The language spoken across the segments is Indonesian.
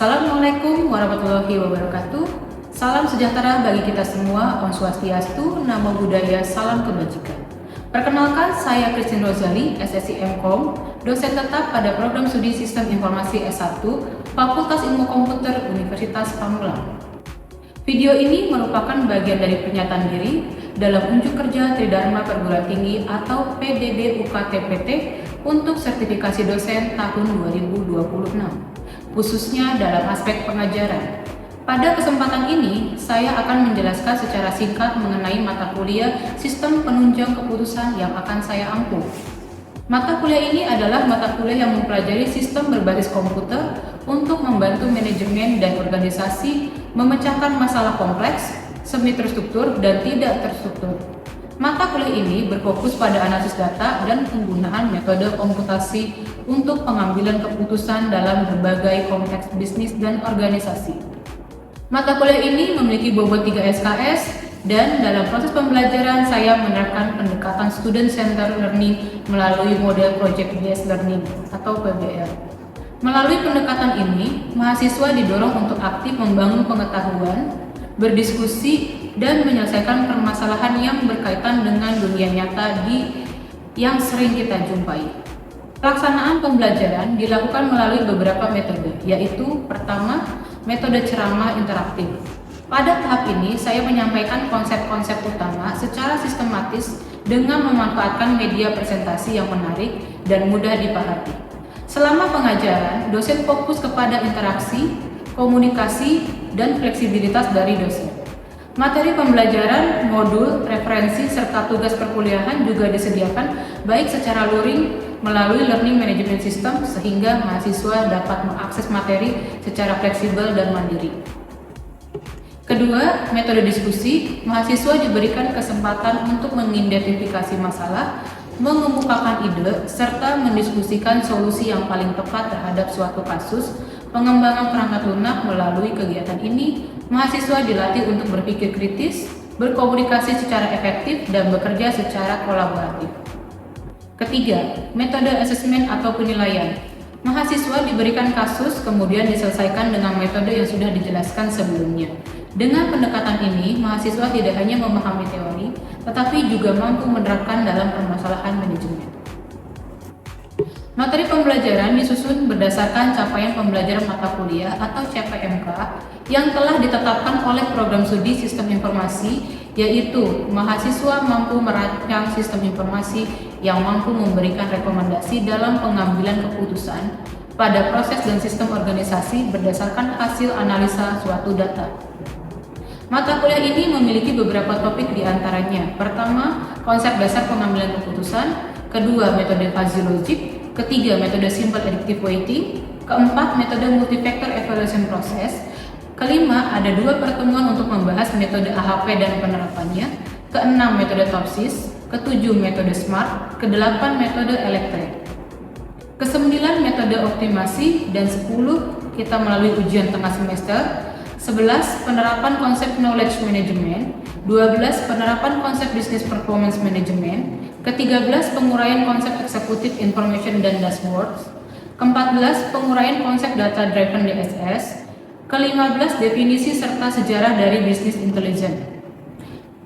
Assalamualaikum warahmatullahi wabarakatuh. Salam sejahtera bagi kita semua. Om Swastiastu, Namo Buddhaya, salam kebajikan. Perkenalkan, saya Christine Rozali, SSI MKOM, dosen tetap pada program studi Sistem Informasi S1, Fakultas Ilmu Komputer Universitas Pamulang. Video ini merupakan bagian dari pernyataan diri dalam unjuk kerja Tridharma Perguruan Tinggi atau PDB UKT-PT untuk sertifikasi dosen tahun 2026, khususnya dalam aspek pengajaran. Pada kesempatan ini, saya akan menjelaskan secara singkat mengenai mata kuliah Sistem Penunjang Keputusan yang akan saya ampuh. Mata kuliah ini adalah mata kuliah yang mempelajari sistem berbasis komputer untuk membantu manajemen dan organisasi memecahkan masalah kompleks, semi terstruktur, dan tidak terstruktur. Mata kuliah ini berfokus pada analisis data dan penggunaan metode komputasi untuk pengambilan keputusan dalam berbagai konteks bisnis dan organisasi. Mata kuliah ini memiliki bobot 3 SKS, dan dalam proses pembelajaran saya menerapkan pendekatan Student Centered Learning melalui model Project Based Learning atau PBL. Melalui pendekatan ini, mahasiswa didorong untuk aktif membangun pengetahuan, berdiskusi, dan menyelesaikan permasalahan yang berkaitan dengan dunia nyata yang sering kita jumpai. Pelaksanaan pembelajaran dilakukan melalui beberapa metode, yaitu pertama, metode ceramah interaktif. Pada tahap ini, saya menyampaikan konsep-konsep utama secara sistematis dengan memanfaatkan media presentasi yang menarik dan mudah dipahami. Selama pengajaran, dosen fokus kepada interaksi, komunikasi, dan fleksibilitas dari dosen. Materi pembelajaran, modul, referensi, serta tugas perkuliahan juga disediakan baik secara luring melalui Learning Management System sehingga mahasiswa dapat mengakses materi secara fleksibel dan mandiri. Kedua, metode diskusi, mahasiswa diberikan kesempatan untuk mengidentifikasi masalah, mengemukakan ide, serta mendiskusikan solusi yang paling tepat terhadap suatu kasus. Pengembangan perangkat lunak melalui kegiatan ini, mahasiswa dilatih untuk berpikir kritis, berkomunikasi secara efektif, dan bekerja secara kolaboratif. Ketiga, metode asesmen atau penilaian. Mahasiswa diberikan kasus, kemudian diselesaikan dengan metode yang sudah dijelaskan sebelumnya. Dengan pendekatan ini, mahasiswa tidak hanya memahami teori, tetapi juga mampu menerapkan dalam permasalahan manajemen. Materi pembelajaran disusun berdasarkan capaian pembelajaran mata kuliah atau CPMK yang telah ditetapkan oleh program studi Sistem Informasi, yaitu mahasiswa mampu merancang sistem informasi yang mampu memberikan rekomendasi dalam pengambilan keputusan pada proses dan sistem organisasi berdasarkan hasil analisa suatu data. Mata kuliah ini memiliki beberapa topik diantaranya. Pertama, konsep dasar pengambilan keputusan. Kedua, metode fuzzy logic. Ketiga, metode simple additive weighting. Keempat, metode multi-factor evaluation process. Kelima, ada 2 pertemuan untuk membahas metode AHP dan penerapannya. Keenam, metode TOPSIS. Ketujuh, metode SMART. Kedelapan, metode Electre. Kesembilan, metode optimasi. Dan 10, kita melalui ujian tengah semester. 11. Penerapan konsep knowledge management. 12. Penerapan konsep business performance management. Ke-13. Penguraian konsep executive information dan dashboards. Ke-14. Penguraian konsep data driven DSS. Ke-15. Definisi serta sejarah dari business intelligence.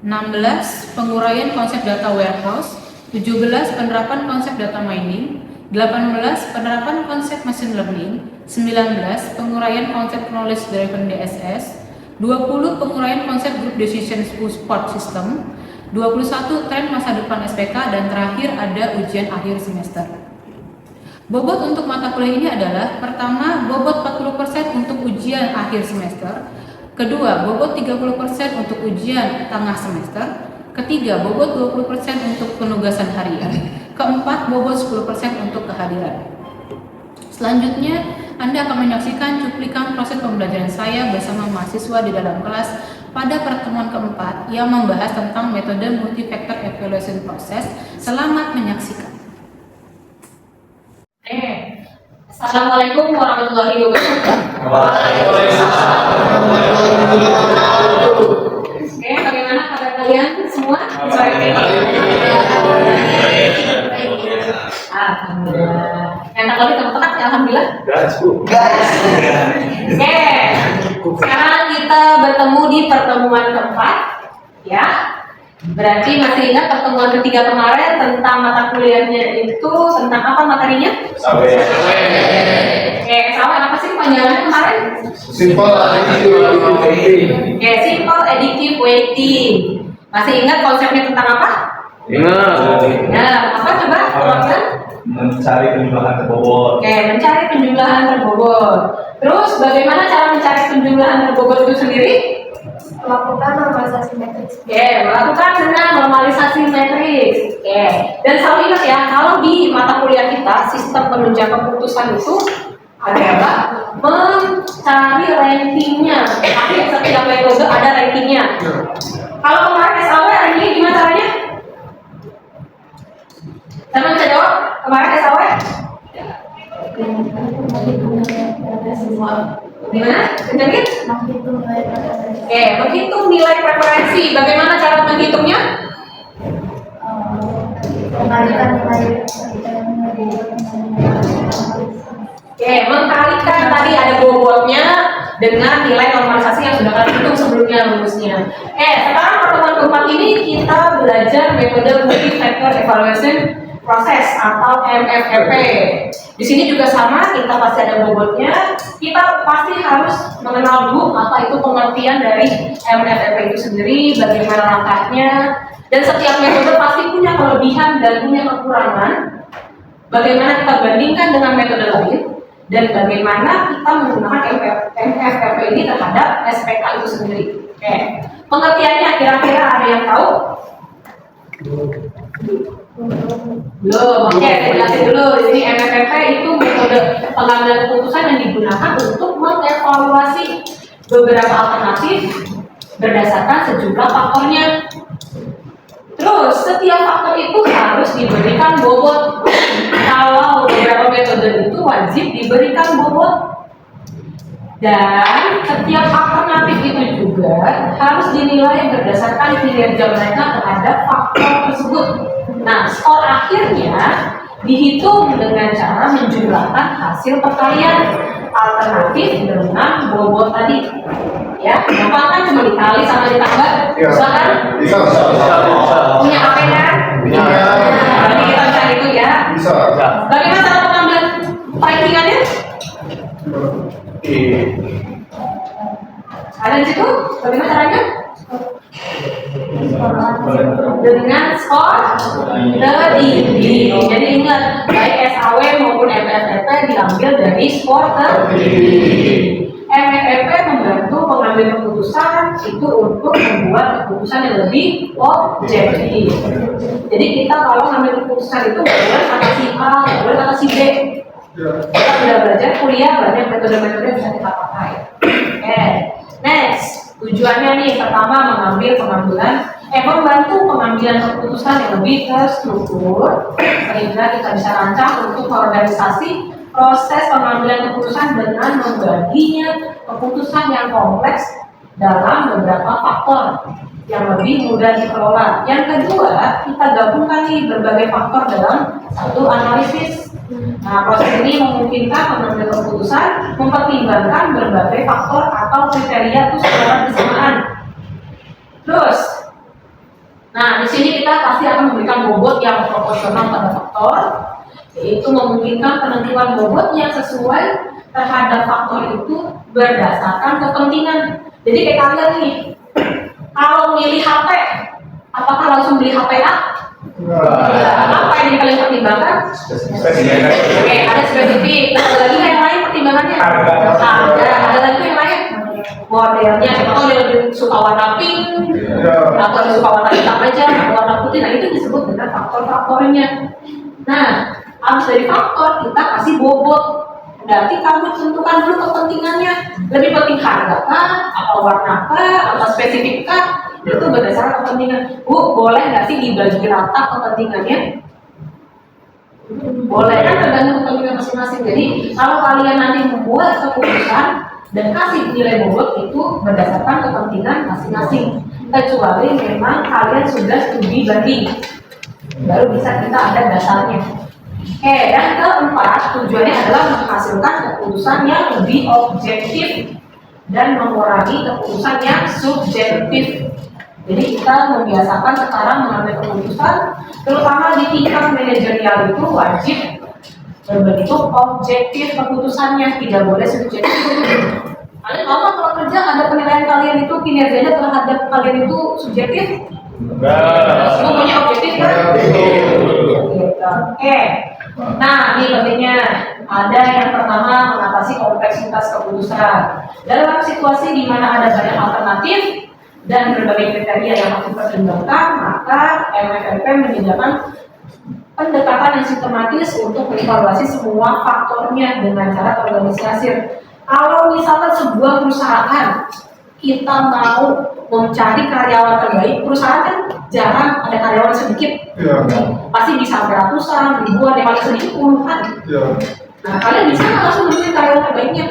16. Penguraian konsep data warehouse. 17. Penerapan konsep data mining. 18. Penerapan konsep machine learning. 19. Penguraian konsep knowledge driven DSS. 20. Penguraian konsep group decision support system. 21. Tren masa depan SPK. Dan terakhir ada ujian akhir semester. Bobot untuk mata kuliah ini adalah: pertama, bobot 40% untuk ujian akhir semester. Kedua, bobot 30% untuk ujian tengah semester. Ketiga, bobot 20% untuk penugasan harian. Keempat, bobot 10% untuk kehadiran. Selanjutnya, Anda akan menyaksikan cuplikan proses pembelajaran saya bersama mahasiswa di dalam kelas pada pertemuan keempat yang membahas tentang metode multi-factor evaluation process. Selamat menyaksikan. Assalamualaikum warahmatullahi wabarakatuh. Oke, bagaimana kabar kalian semua? Alhamdulillah. Yang tak lebih teman-teman alhamdulillah. Gas, Bu. Oke, sekarang kita bertemu di pertemuan keempat, ya. Berarti masih ingat pertemuan ketiga kemarin tentang mata kuliahnya itu tentang apa materinya? Sampai. Oke, sama apa sih panjangannya kemarin? Simple additive weighting. Oke, simple additive weighting. Masih ingat konsepnya tentang apa? Ingat. Nah, apa coba? Keluarkan? Mencari penjumlahan terbobot. Oke, mencari penjumlahan terbobot. Terus bagaimana cara mencari penjumlahan terbobot itu sendiri? Melakukan normalisasi matriks. Oke, melakukan dengan normalisasi matriks. Oke, dan selalu ingat ya, kalau di mata kuliah kita sistem penunjang keputusan itu adalah mencari rankingnya. Tapi setiap metode ada rankingnya. Kalau kemarin SAW rankingnya gimana caranya? Siapa bisa jawab? Kemarin SAW? Gimana? Kencengin? Menghitung nilai preferensi. Oke, menghitung nilai preferensi. Bagaimana cara menghitungnya? Mengalikan nilai Oke, mengkalikan tadi ada bobotnya dengan nilai normalisasi yang sudah kalian hitung sebelumnya rumusnya. Sekarang pertemuan keempat ini kita belajar metode multi factor evaluation process atau MFEP. Di sini juga sama, kita pasti ada bobotnya. Kita pasti harus mengenal dulu apa itu pengertian dari MFEP itu sendiri, bagaimana langkahnya, dan setiap metode pasti punya kelebihan dan punya kekurangan. Bagaimana kita bandingkan dengan metode lain, dan bagaimana kita menggunakan MFEP ini terhadap SPK itu sendiri. Pengertiannya kira-kira ada yang tahu? Belum, oke, saya jelasin dulu. Di sini MFEP itu metode pengambilan keputusan yang digunakan untuk mengevaluasi beberapa alternatif berdasarkan sejumlah faktornya. Terus, setiap faktor itu harus diberikan bobot. Kalau beberapa metode itu wajib diberikan bobot. Dan setiap alternatif itu juga harus dinilai berdasarkan kinerja mereka terhadap faktor tersebut. Nah, skor akhirnya dihitung dengan cara menjumlahkan hasil perkalian alternatif dengan bobot tadi. Ya, gampang kan, cuma dikali sama ditambah. Bisa kan? Bisa. Punya HP kan? Punya. Nah, nanti kita cari itu ya. Bisa. Bagaimana cara pengambilan rankingannya? Ada di situ? Bagaimana caranya? Dengan skor tertinggi. Jadi ingat, baik SAW maupun MFEP diambil dari skor tertinggi. MFEP membantu pengambil keputusan itu untuk membuat keputusan yang lebih objektif. Jadi kita kalau mengambil keputusan itu nggak boleh kata si A, nggak boleh kata si B. Kita sudah belajar kuliah, banyak metode-metode yang bisa kita pakai. Next, tujuannya nih pertama membantu pengambilan keputusan yang lebih terstruktur, sehingga kita bisa rancang untuk mengorganisasi proses pengambilan keputusan dengan membaginya keputusan yang kompleks dalam beberapa faktor yang lebih mudah dikelola. Yang kedua, kita gabungkan nih berbagai faktor dalam satu analisis. Nah, proses ini memungkinkan pengambil keputusan mempertimbangkan berbagai faktor atau kriteria itu secara bersamaan. Terus, nah di sini kita pasti akan memberikan bobot yang proporsional pada faktor, yaitu memungkinkan penentuan bobot yang sesuai terhadap faktor itu berdasarkan kepentingan. Jadi kayak kalian nih, kalau milih HP, apakah langsung beli HP A? Apa yang kalian pertimbangkan? Oke, ada spesifik. Ada lagi yang lain pertimbangannya? Ada lagi yang lain? Modelnya, atau dia lebih suka warna pink, atau dia suka warna hitam aja, atau warna putih. Nah itu disebut dengan faktor-faktornya. Nah, habis dari faktor kita kasih bobot. Berarti kamu tentukan dulu kepentingannya. Lebih penting harga kah, atau warna kah, atau spesifik kah? Itu berdasarkan kepentingan. Bu, boleh nggak sih dibagi rata kepentingannya? Boleh kan, tergantung kepentingan masing-masing. Jadi kalau kalian nanti membuat keputusan dan kasih nilai bobot itu berdasarkan kepentingan masing-masing. Kecuali memang kalian sudah studi banding, baru bisa kita ada dasarnya. Oke, dan keempat, tujuannya adalah menghasilkan keputusan yang lebih objektif dan mengurangi keputusan yang subjektif. Jadi kita membiasakan sekarang mengambil keputusan, terutama di tingkat manajerial itu wajib berbentuk objektif keputusannya, tidak boleh subjektif. Kalian tahu kalau kerja ada penilaian kalian itu kinerjanya terhadap kalian itu subjektif? Semuanya objektif kan? Oke. Nah, ini pentingnya. Ada yang pertama mengatasi kompleksitas keputusan. Dalam situasi di mana ada banyak alternatif dan berbagai kriteria yang harus dipertimbangkan, maka MFLP menyediakan pendekatan yang sistematis untuk mengevaluasi semua faktornya dengan cara terorganisir. Kalau misalkan sebuah perusahaan kita mau mencari karyawan terbaik, perusahaan kan jarang ada karyawan sedikit, pasti bisa sampai ratusan, ribuan, yang paling sedikit puluhan. Nah, kalian bisa nggak langsung mencari karyawan terbaiknya?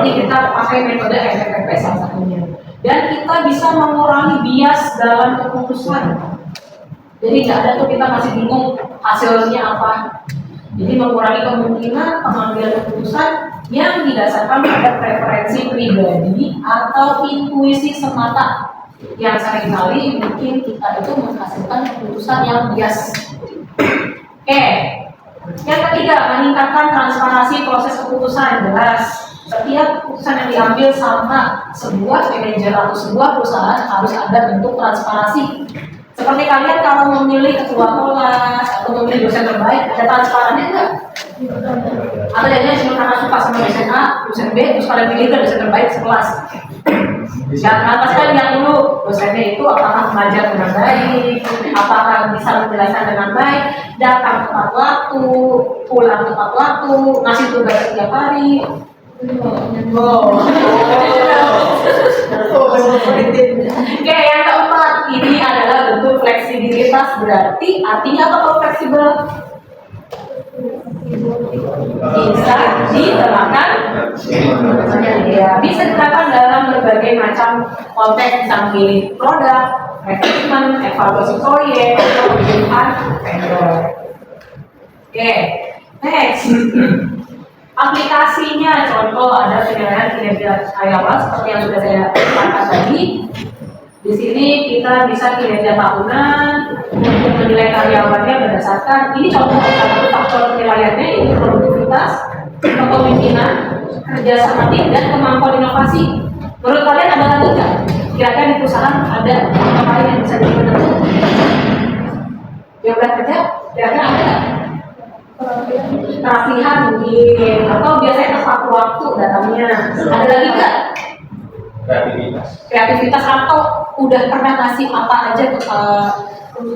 Ini kita pakai metode MFLP salah satunya, dan kita bisa mengurangi bias dalam keputusan. Jadi nggak ada tuh kita masih bingung hasilnya apa. Jadi mengurangi kemungkinan pengambilan keputusan yang didasarkan pada preferensi pribadi atau intuisi semata, yang seringkali mungkin kita itu menghasilkan keputusan yang bias. Oke, yang ketiga, meningkatkan transparansi proses keputusan. Jelas, setiap keputusan yang diambil sama sebuah manajer atau sebuah perusahaan harus ada bentuk transparansi. Seperti kalian kalau memilih ketua kelas atau memilih dosen terbaik, ada transparannya enggak? Atau jadinya cuma karena suka sama dosen A, dosen B, terus kalian pilih ke dosen terbaik sekelas. Dan pasti kan lihat dulu dosennya itu apakah mengajar dengan baik, apakah bisa menjelaskan dengan baik, datang tepat waktu, pulang tepat waktu, ngasih tugas setiap hari. Oke, yang keempat, ini adalah bentuk fleksibilitas. Berarti artinya apa kalau fleksibel? Bisa diterapkan, ya, bisa diterapkan dalam berbagai macam konteks, bisa memilih produk, rekrutmen, evaluasi proyek, atau pemilihan vendor. Oke, next. Aplikasinya, contoh ada penilaian kinerja karyawan seperti yang sudah saya katakan tadi. Di sini kita bisa kinerja tahunan untuk menilai karyawannya berdasarkan ini contoh salah satu faktor penilaiannya yaitu produktivitas, kepemimpinan, kerja sama tim, dan kemampuan inovasi. Menurut kalian ada lagi nggak? Kira-kira di perusahaan ada apa lain yang bisa dibentuk? Yang udah kerja, kira-kira ada nggak? Pelatihan mungkin, atau biasanya tepat waktu datangnya. Ada lagi nggak? Kreativitas atau udah pernah ngasih apa aja ke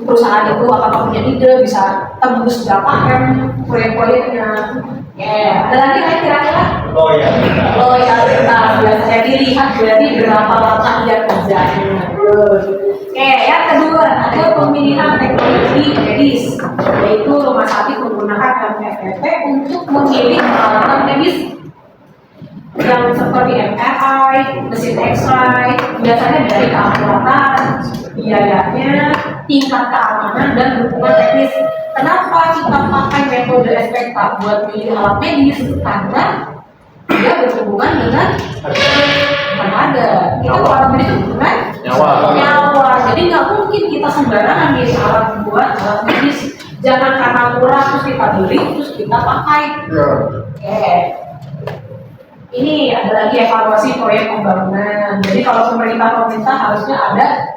perusahaan itu, apakah punya ide bisa tembus berapa proyek-proyeknya. Ada lagi kan kira-kira? Loyalitas biasanya dilihat berarti berapa lama dia kerjanya. Yang kedua ada pemilihan teknologi medis, yaitu rumah sakit menggunakan MFLP untuk memilih peralatan medis yang seperti MRI, mesin X-ray, biasanya dari keakuratan, biayanya, tingkat keamanan, dan dukungan teknis. Kenapa kita pakai metode SPK buat pilih alat medis? Karena dia berhubungan dengan tenaga. Kita alat medis itu bukan nyawa. Jadi nggak mungkin kita sembarangan milih alat buat alat medis. Jangan karena murah terus kita beli terus kita pakai. Ini ada lagi evaluasi proyek pembangunan. Jadi kalau pemerintah harusnya ada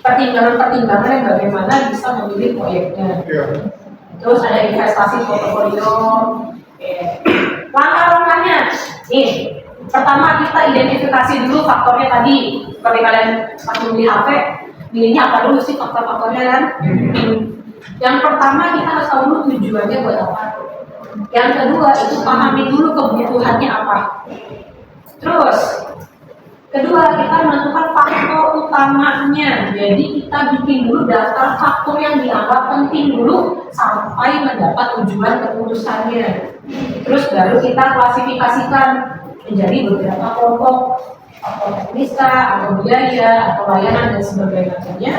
pertimbangan-pertimbangan yang bagaimana bisa memilih proyeknya. Terus ada investasi portofolio. Langkah-langkahnya, nih, pertama kita identifikasi dulu faktornya tadi. Seperti kalian waktu beli HP, pilihnya apa dulu sih faktor-faktornya kan? Yang pertama kita harus tahu dulu tujuannya buat apa. Yang kedua itu pahami dulu kebutuhannya apa. Terus kedua kita menentukan faktor utamanya. Jadi kita bikin dulu daftar faktor yang dianggap penting dulu sampai mendapat tujuan keputusannya. Terus baru kita klasifikasikan menjadi beberapa kelompok, faktor teknis atau biaya atau layanan dan sebagainya.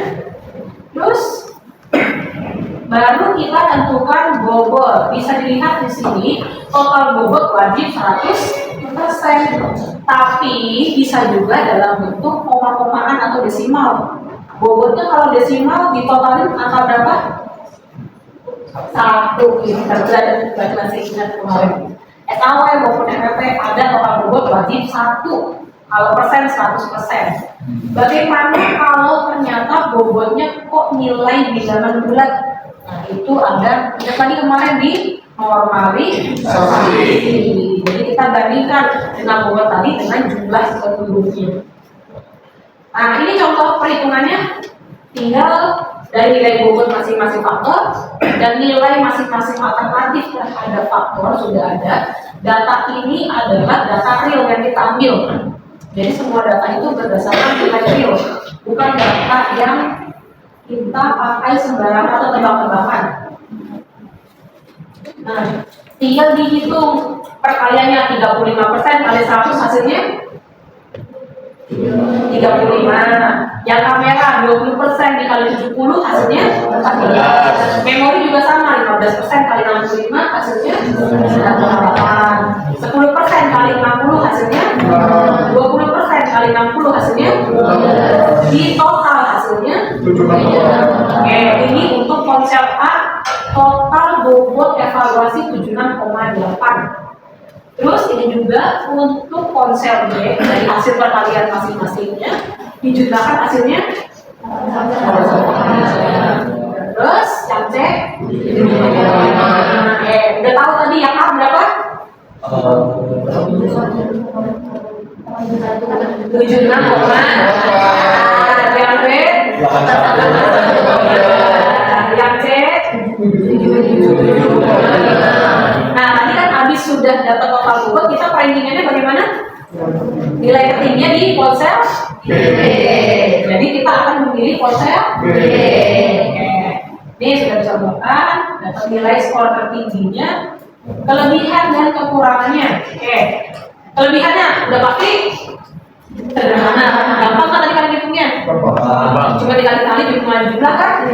Terus baru kita tentukan bobot. Bisa dilihat di sini, total bobot wajib 100%. Tapi bisa juga dalam bentuk koma-komaan atau desimal. Bobotnya kalau desimal ditotalin angka berapa? 1. Ini terjadi masih ingat kemarin. SAW maupun MPP ada total bobot wajib 1. Kalau persen 100%. Bagaimana kalau ternyata bobotnya kok nilai bilangan bulat? Nah itu ada yang tadi kemarin di normalisasi. Jadi kita bandingkan dengan bobot tadi dengan jumlah penduduknya. Nah ini contoh perhitungannya, tinggal dari nilai bobot masing-masing faktor dan nilai masing-masing alternatif terhadap faktor sudah ada. Data ini adalah data real yang kita ambil. Jadi semua data itu berdasarkan nilai real, bukan data yang kita pakai sembarangan atau tebak-tebakan. Nah, tinggal dihitung perkaliannya 35% kali 100 hasilnya 35. Yang kamera 20% dikali 70 hasilnya 14. Memori juga sama, 15% kali 65 hasilnya 98. 10% kali 60 hasilnya 20% kali 60 hasilnya di total hasilnya. Oke, ini untuk konsep A, total bobot evaluasi 76,8. Terus ini juga untuk konsep B, dari hasil perkalian masing-masingnya dijumlahkan hasilnya. Terus yang C, udah tahu tadi yang A berapa? 76, yang B, yang C. Nah, tadi kan habis sudah dapat total bobot, kita perbandingannya bagaimana? Nilai tertingginya di ponsel B. Jadi kita akan memilih ponsel B. Ini sudah dicontohkan, dapat nilai skor tertingginya, kelebihan dan kekurangannya. Oke, kelebihannya udah pasti sederhana, gampang kan tadi kalian hitungnya? Cuma dikali-kali jumlah kan?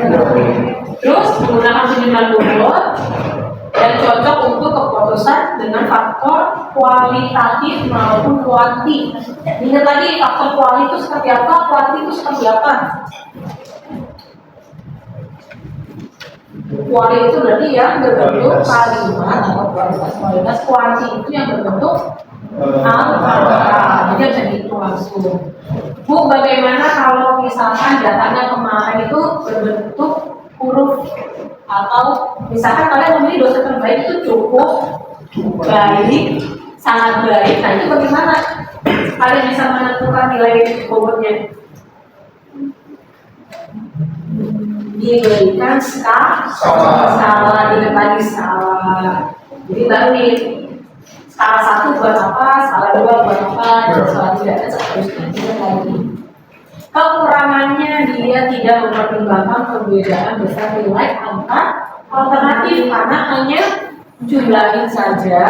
Terus menggunakan sejumlah bobot dan cocok untuk keputusan dengan faktor kualitatif maupun kuanti. Ingat lagi faktor kuali itu seperti apa, kuanti itu seperti apa. Kuali itu berarti yang berbentuk kalimat atau kualitas. Kuanti itu yang berbentuk angka. Jadi bisa dihitung langsung. Bu, bagaimana kalau misalkan datanya kemarin itu berbentuk huruf, atau misalkan kalian memilih dosen terbaik itu cukup baik, sangat baik. Nah itu bagaimana kalian bisa menentukan nilai bobotnya? Diberikan skala, ingat lagi skala. Jadi baru nih skala 1 buat apa, skala 2 buat apa, skala 3 dan seterusnya. Ingat lagi. Kekurangannya dia tidak mempertimbangkan perbedaan besar nilai angka alternatif karena hanya jumlahin saja,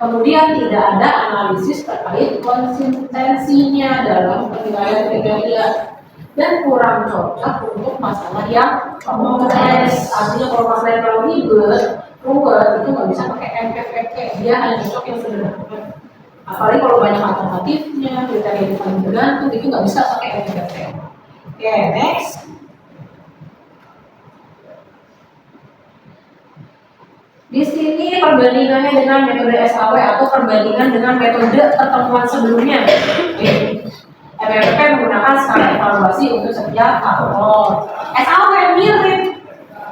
kemudian tidak ada analisis terkait konsistensinya dalam penilaian kriteria dan kurang cocok untuk masalah yang kompleks. Artinya kalau masalah yang terlalu ruwet itu nggak bisa pakai MPPP, dia hanya cocok yang sederhana. Apalagi kalau banyak alternatifnya, kriteria yang paling bergantung, itu nggak bisa pakai MPPP. Oke, next. Di sini perbandingannya dengan metode SAW atau perbandingan dengan metode pertemuan sebelumnya. MPPP menggunakan skala evaluasi untuk setiap faktor. SAW mirip,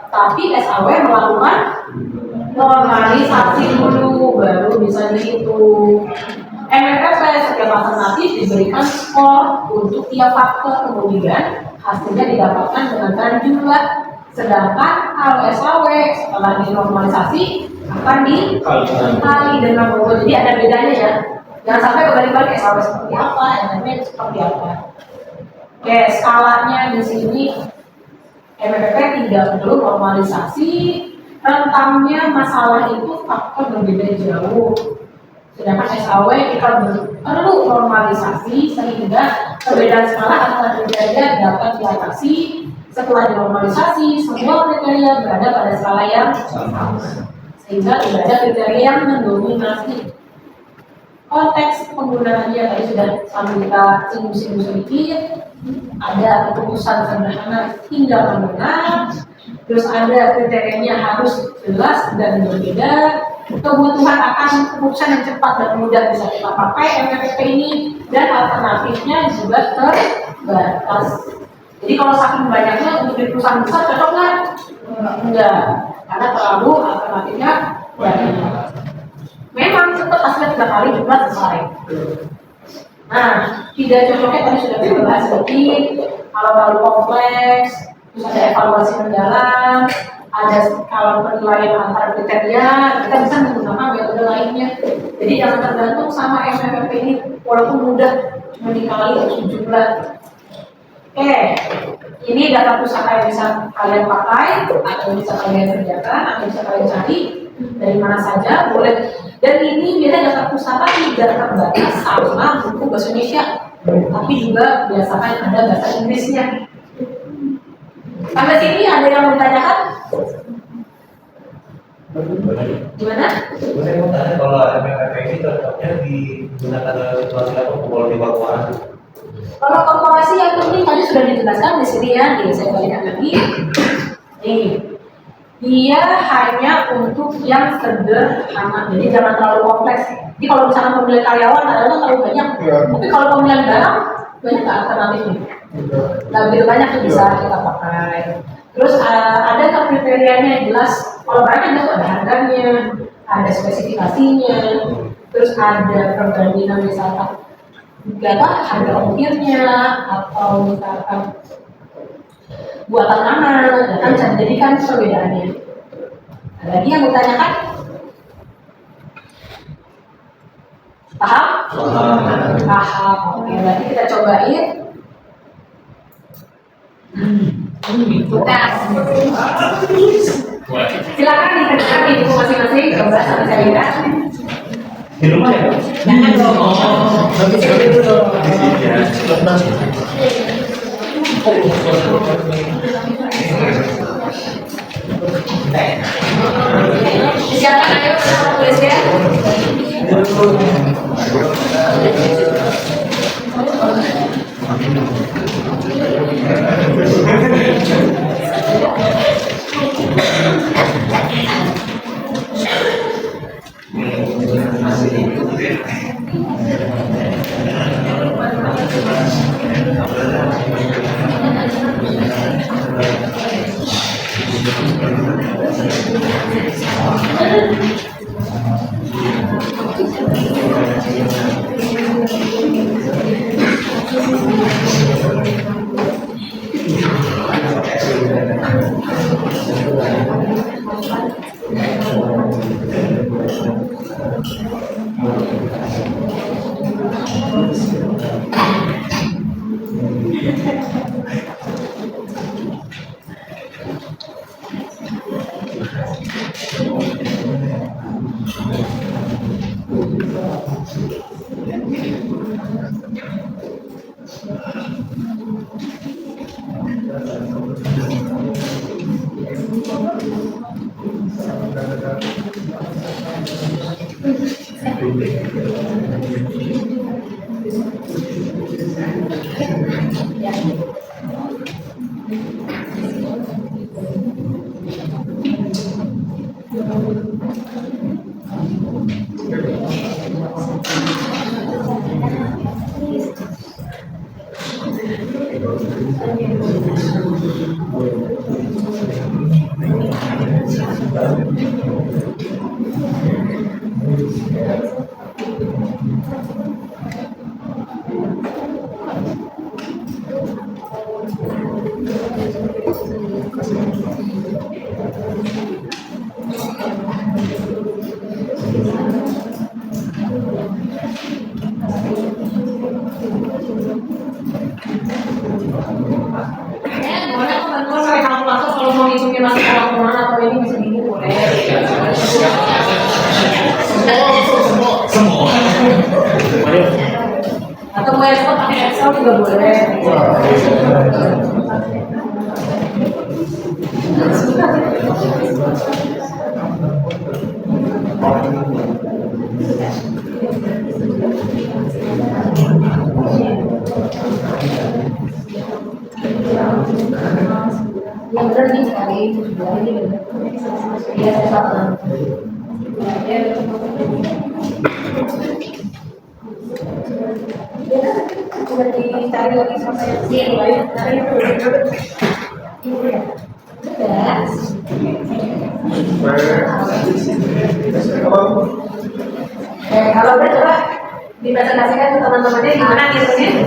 tapi SAW melakukan normalisasi dulu, baru bisa dihitung. MPPP setiap alternatif diberikan skor untuk tiap faktor, kemudian hasilnya didapatkan dengan tanda jumlah. Sedangkan kalau SAW setelah dinormalisasi akan dikali dengan bobot. Jadi ada bedanya ya. Jangan sampai kembali-balik SAW seperti apa, MPPP seperti apa. Oke, skalanya di sini MPPP tidak perlu normalisasi. Rentangnya masalah itu faktor berbeda jauh. Sedangkan SAW kita perlu normalisasi sehingga perbedaan skala antara kriteria dapat diatasi Setelah dinormalisasi, semua kriteria berada pada skala yang sama, sehingga tidak ada kriteria yang mendominasi. Konteks penggunaannya tadi sudah sambil kita singgung-singgung sedikit. Ada keputusan sederhana hingga menengah, terus ada kriterianya harus jelas dan berbeda, kebutuhan akan keputusan yang cepat dan mudah bisa kita pakai MPPP ini, dan alternatifnya juga terbatas. Jadi kalau saking banyaknya untuk di perusahaan besar cocok nggak? Enggak, karena terlalu alternatifnya banyak. Memang tetap hasilnya 3 kali jumlah selesai. Nah, tidak cocoknya tadi sudah kita bahas sedikit. Kalau terlalu kompleks, terus ada evaluasi mendalam, ada skala penilaian antar kriteria, kita bisa menggunakan metode lainnya. Jadi jangan tergantung sama MPPP ini, walaupun mudah cuma dikali jumlah. Oke, ini data pusaka yang bisa kalian pakai, atau bisa kalian kerjakan, atau bisa kalian cari dari mana saja boleh. Dan ini biasanya data pusaka tidak terbatas sama buku bahasa Indonesia, tapi juga biasakan ada bahasa Inggrisnya. Sampai sini ada yang menanyakan? Gimana? Saya mau tanya kalau MPPP ini cocoknya digunakan dalam situasi apa? Kalau di korporasi? Kalau korporasi yang penting tadi sudah dijelaskan di sini ya, saya balikkan lagi. Nih, dia hanya untuk yang sederhana, jadi jangan terlalu kompleks. Jadi kalau misalnya pemilihan karyawan adalah terlalu banyak, tapi kalau pemilihan barang banyak nggak alternatifnya? Nggak begitu banyak tuh bisa kita pakai. Terus ada kriterianya yang jelas. Kalau barangnya jelas ada harganya, ada spesifikasinya, terus ada perbandingan misalkan harga ongkirnya atau misalkan buatan mana, dan kan bisa dijadikan perbedaannya. Ada lagi yang mau tanyakan? Paham? Paham. Oke, berarti kita cobain. Silakan dikerjakan di buku masing-masing, coba sampai saya lihat. Di rumah ya? Jangan dong. Nanti saya dulu. Silakan ayo tulis ya. Atau mau ekspor pakai Excel juga boleh. Yang benar nih sekali ini benar. Iya saya paham. Udah dicari lagi sampai sini dari itu ya. Kalau udah coba dipresentasikan ke teman-temannya gimana ngirimnya?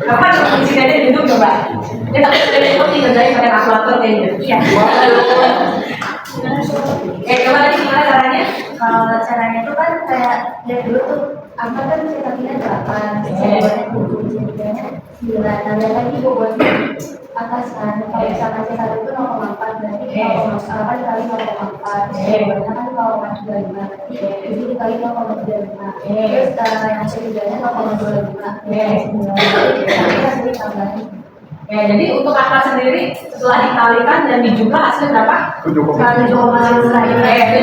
Apa fungsi dari duduk coba? Ya tapi sudah itu tinggal dari pakai kalkulator kayaknya. Iya. Coba tadi gimana caranya? Kalau caranya itu kan kayak dari dulu tuh apa kan cetakinnya 8, saya buatnya 9, nambah lagi gue buat atas kan. Kalau misalkan C1 itu 0,4 berarti 0,8 kali 0,4, kan 0,25, jadi dikali 0,35, terus yang C3-nya 0,25, tapi hasilnya tambahin. Jadi untuk akar sendiri setelah dikalikan dan dijumlah hasilnya berapa? 7,9.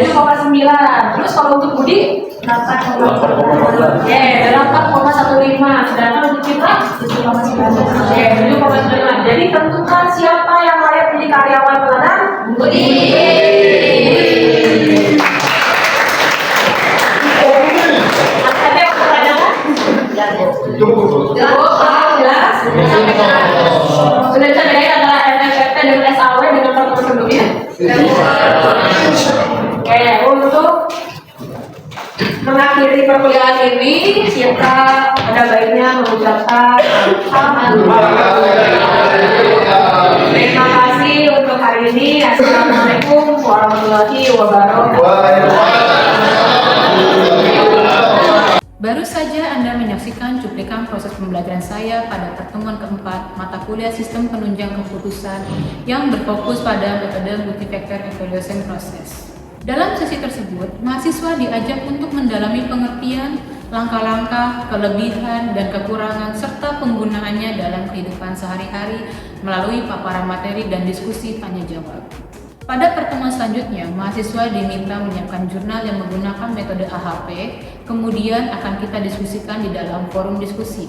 7,9. Terus kalau untuk Budi 8,15. 8,15. Sedangkan untuk Citra 7,9. Jadi tentukan siapa yang layak menjadi karyawan teladan? Budi. Ada yang pertanyaan? Cukup. Jelas? Sudah bisa bedain antara NFFT dengan SAW dengan pertemuan sebelumnya? Untuk mengakhiri perkuliahan ini, kita ada baiknya mengucapkan terima kasih untuk hari ini. Assalamualaikum warahmatullahi wabarakatuh. Baru saja Anda menyaksikan cuplikan proses pembelajaran saya pada pertemuan keempat mata kuliah Sistem Penunjang Keputusan yang berfokus pada metode multifaktor evaluation process. Dalam sesi tersebut, mahasiswa diajak untuk mendalami pengertian, langkah-langkah, kelebihan, dan kekurangan serta penggunaannya dalam kehidupan sehari-hari melalui paparan materi dan diskusi tanya jawab. Pada pertemuan selanjutnya, mahasiswa diminta menyiapkan jurnal yang menggunakan metode AHP, kemudian akan kita diskusikan di dalam forum diskusi.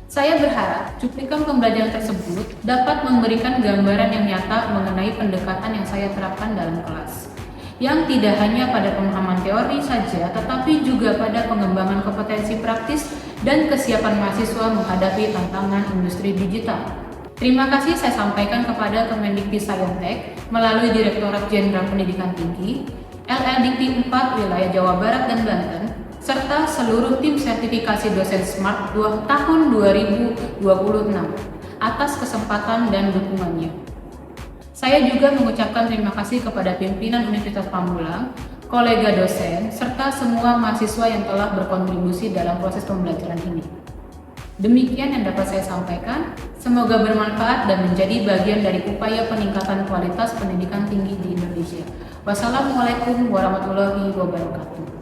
Saya berharap cuplikan pembelajaran tersebut dapat memberikan gambaran yang nyata mengenai pendekatan yang saya terapkan dalam kelas, yang tidak hanya pada pemahaman teori saja, tetapi juga pada pengembangan kompetensi praktis dan kesiapan mahasiswa menghadapi tantangan industri digital. Terima kasih saya sampaikan kepada Kemendikbudristek melalui Direktorat Jenderal Pendidikan Tinggi, LLDikti 4 Wilayah Jawa Barat dan Banten, serta seluruh tim sertifikasi dosen Smart tahun 2026 atas kesempatan dan dukungannya. Saya juga mengucapkan terima kasih kepada pimpinan Universitas Pamulang, kolega dosen, serta semua mahasiswa yang telah berkontribusi dalam proses pembelajaran ini. Demikian yang dapat saya sampaikan, semoga bermanfaat dan menjadi bagian dari upaya peningkatan kualitas pendidikan tinggi di Indonesia. Wassalamualaikum warahmatullahi wabarakatuh.